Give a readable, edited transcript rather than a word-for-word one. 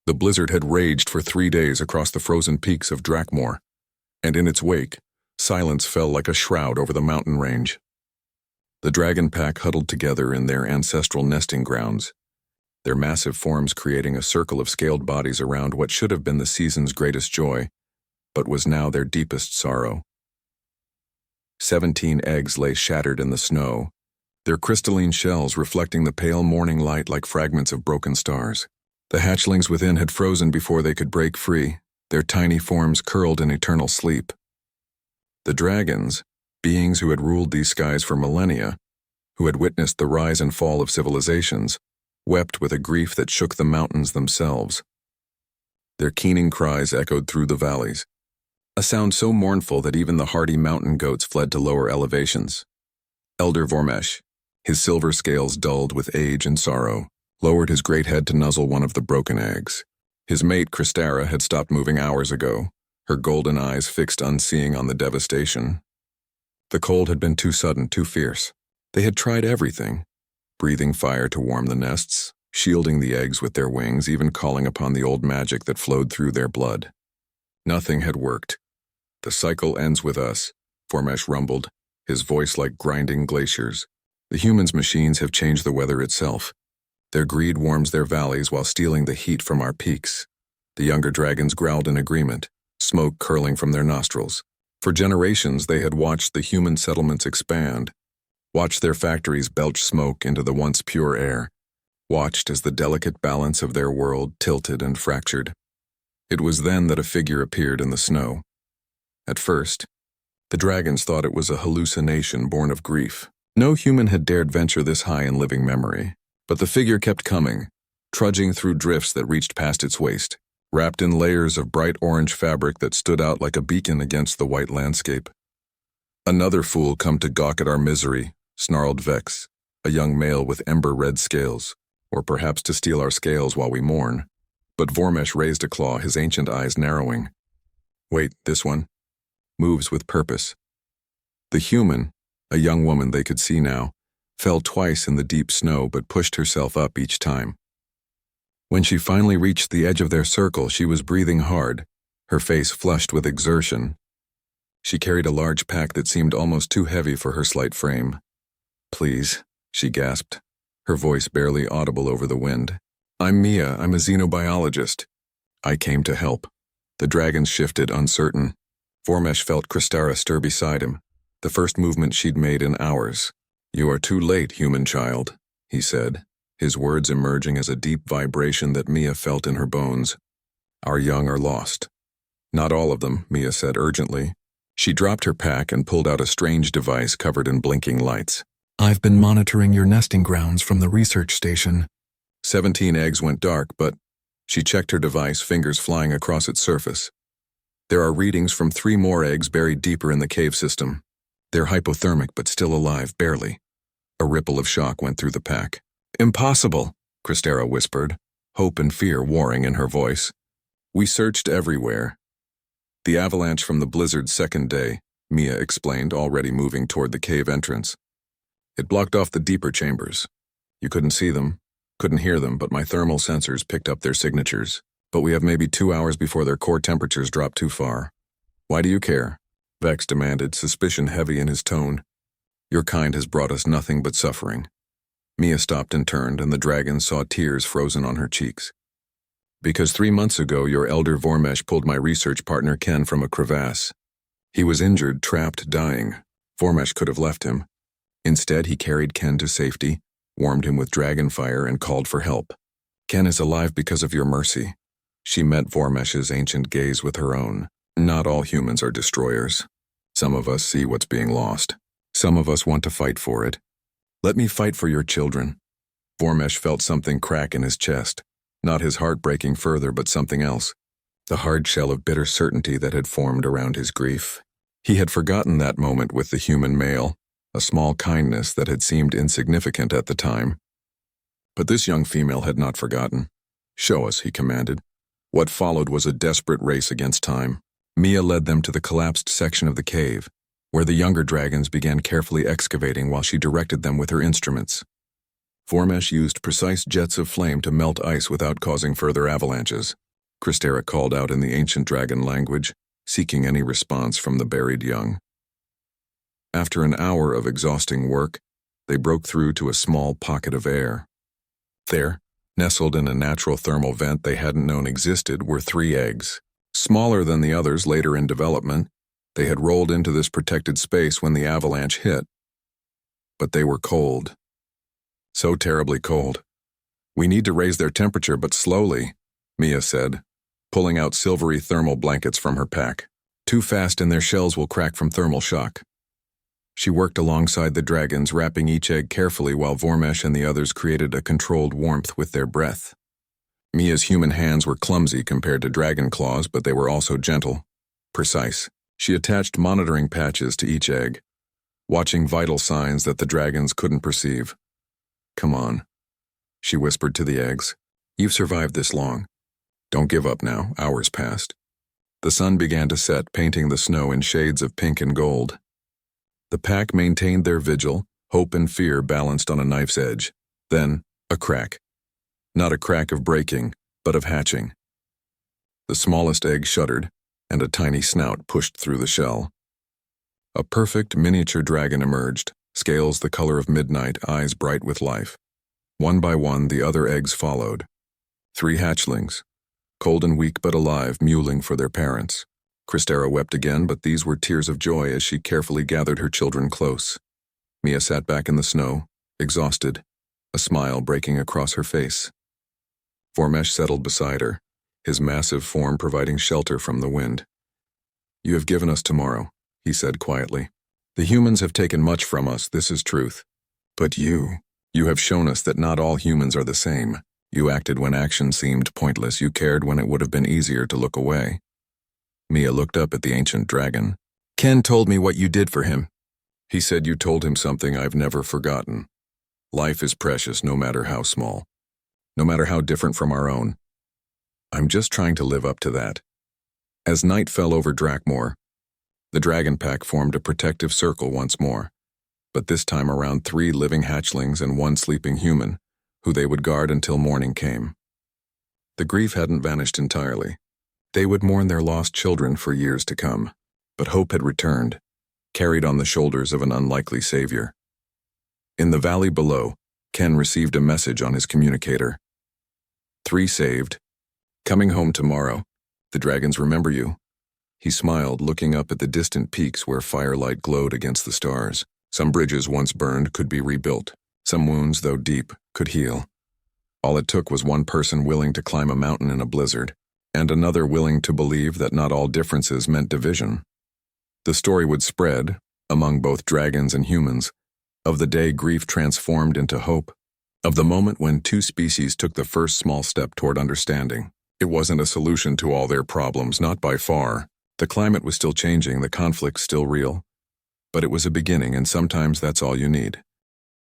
The blizzard had raged for 3 days across the frozen peaks of Drakmor, and in its wake, silence fell like a shroud over the mountain range. The dragon pack huddled together in their ancestral nesting grounds, their massive forms creating a circle of scaled bodies around what should have been the season's greatest joy, but was now their deepest sorrow. 17 eggs lay shattered in the snow, their crystalline shells reflecting the pale morning light like fragments of broken stars. The hatchlings within had frozen before they could break free, their tiny forms curled in eternal sleep. The dragons, beings who had ruled these skies for millennia, who had witnessed the rise and fall of civilizations, wept with a grief that shook the mountains themselves. Their keening cries echoed through the valleys, a sound so mournful that even the hardy mountain goats fled to lower elevations. Elder Vormesh, his silver scales dulled with age and sorrow, lowered his great head to nuzzle one of the broken eggs. His mate, Kristara, had stopped moving hours ago, her golden eyes fixed unseeing on the devastation. The cold had been too sudden, too fierce. They had tried everything, breathing fire to warm the nests, shielding the eggs with their wings, even calling upon the old magic that flowed through their blood. Nothing had worked. The cycle ends with us, Vormesh rumbled, his voice like grinding glaciers. The humans' machines have changed the weather itself. Their greed warms their valleys while stealing the heat from our peaks. The younger dragons growled in agreement, smoke curling from their nostrils. For generations they had watched the human settlements expand, watched their factories belch smoke into the once pure air, watched as the delicate balance of their world tilted and fractured. It was then that a figure appeared in the snow. At first, the dragons thought it was a hallucination born of grief. No human had dared venture this high in living memory, but the figure kept coming, trudging through drifts that reached past its waist, wrapped in layers of bright orange fabric that stood out like a beacon against the white landscape. "Another fool come to gawk at our misery," snarled Vex, a young male with ember-red scales, "or perhaps to steal our scales while we mourn." But Vormesh raised a claw, his ancient eyes narrowing. "Wait, this one moves with purpose." The human, a young woman they could see now, fell twice in the deep snow but pushed herself up each time. When she finally reached the edge of their circle, she was breathing hard, her face flushed with exertion. She carried a large pack that seemed almost too heavy for her slight frame. "Please," she gasped, her voice barely audible over the wind. "I'm Mia, I'm a xenobiologist. I came to help." The dragons shifted, uncertain. Vormesh felt Kristara stir beside him, the first movement she'd made in hours. "You are too late, human child," he said, his words emerging as a deep vibration that Mia felt in her bones. "Our young are lost." "Not all of them," Mia said urgently. She dropped her pack and pulled out a strange device covered in blinking lights. "I've been monitoring your nesting grounds from the research station." 17 eggs went dark, but she checked her device, fingers flying across its surface. "There are readings from 3 more eggs buried deeper in the cave system. They're hypothermic but still alive, barely." A ripple of shock went through the pack. "Impossible," Kristara whispered, hope and fear warring in her voice. "We searched everywhere." "The avalanche from the blizzard's second day," Mia explained, already moving toward the cave entrance. "It blocked off the deeper chambers. You couldn't see them, couldn't hear them, but my thermal sensors picked up their signatures. But we have maybe 2 hours before their core temperatures drop too far." "Why do you care?" Vex demanded, suspicion heavy in his tone. "Your kind has brought us nothing but suffering." Mia stopped and turned, and the dragon saw tears frozen on her cheeks. "Because 3 months ago your elder Vormesh pulled my research partner Ken from a crevasse. He was injured, trapped, dying. Vormesh could have left him. Instead, he carried Ken to safety, warmed him with dragon fire, and called for help. Ken is alive because of your mercy." She met Vormesh's ancient gaze with her own. "Not all humans are destroyers. Some of us see what's being lost. Some of us want to fight for it. Let me fight for your children." Vormesh felt something crack in his chest, not his heart breaking further, but something else, the hard shell of bitter certainty that had formed around his grief. He had forgotten that moment with the human male, a small kindness that had seemed insignificant at the time. But this young female had not forgotten. "Show us," he commanded. What followed was a desperate race against time. Mia led them to the collapsed section of the cave, where the younger dragons began carefully excavating while she directed them with her instruments. Vormesh used precise jets of flame to melt ice without causing further avalanches. Kristera called out in the ancient dragon language, seeking any response from the buried young. After an hour of exhausting work, they broke through to a small pocket of air. There, nestled in a natural thermal vent they hadn't known existed, were 3 eggs. Smaller than the others later in development, they had rolled into this protected space when the avalanche hit. But they were cold. So terribly cold. "We need to raise their temperature, but slowly," Mia said, pulling out silvery thermal blankets from her pack. "Too fast and their shells will crack from thermal shock." She worked alongside the dragons, wrapping each egg carefully while Vormesh and the others created a controlled warmth with their breath. Mia's human hands were clumsy compared to dragon claws, but they were also gentle, precise. She attached monitoring patches to each egg, watching vital signs that the dragons couldn't perceive. "Come on," she whispered to the eggs. "You've survived this long. Don't give up now." Hours passed. The sun began to set, painting the snow in shades of pink and gold. The pack maintained their vigil, hope and fear balanced on a knife's edge. Then, a crack. Not a crack of breaking, but of hatching. The smallest egg shuddered, and a tiny snout pushed through the shell. A perfect miniature dragon emerged, scales the color of midnight, eyes bright with life. One by one, the other eggs followed. 3 hatchlings, cold and weak but alive, mewling for their parents. Kristera wept again, but these were tears of joy as she carefully gathered her children close. Mia sat back in the snow, exhausted, a smile breaking across her face. Vormesh settled beside her, his massive form providing shelter from the wind. "You have given us tomorrow," he said quietly. "The humans have taken much from us, this is truth. But you have shown us that not all humans are the same. You acted when action seemed pointless. You cared when it would have been easier to look away." Mia looked up at the ancient dragon. "Ken told me what you did for him. He said you told him something I've never forgotten. Life is precious no matter how small, no matter how different from our own. I'm just trying to live up to that." As night fell over Drakmor, the dragon pack formed a protective circle once more, but this time around 3 living hatchlings and 1 sleeping human, who they would guard until morning came. The grief hadn't vanished entirely. They would mourn their lost children for years to come, but hope had returned, carried on the shoulders of an unlikely savior. In the valley below, Ken received a message on his communicator. 3 saved. Coming home tomorrow. The dragons remember you." He smiled, looking up at the distant peaks where firelight glowed against the stars. Some bridges once burned could be rebuilt. Some wounds, though deep, could heal. All it took was one person willing to climb a mountain in a blizzard, and another willing to believe that not all differences meant division. The story would spread, among both dragons and humans, of the day grief transformed into hope, of the moment when 2 species took the first small step toward understanding. It wasn't a solution to all their problems, not by far. The climate was still changing, the conflict still real. But it was a beginning, and sometimes that's all you need.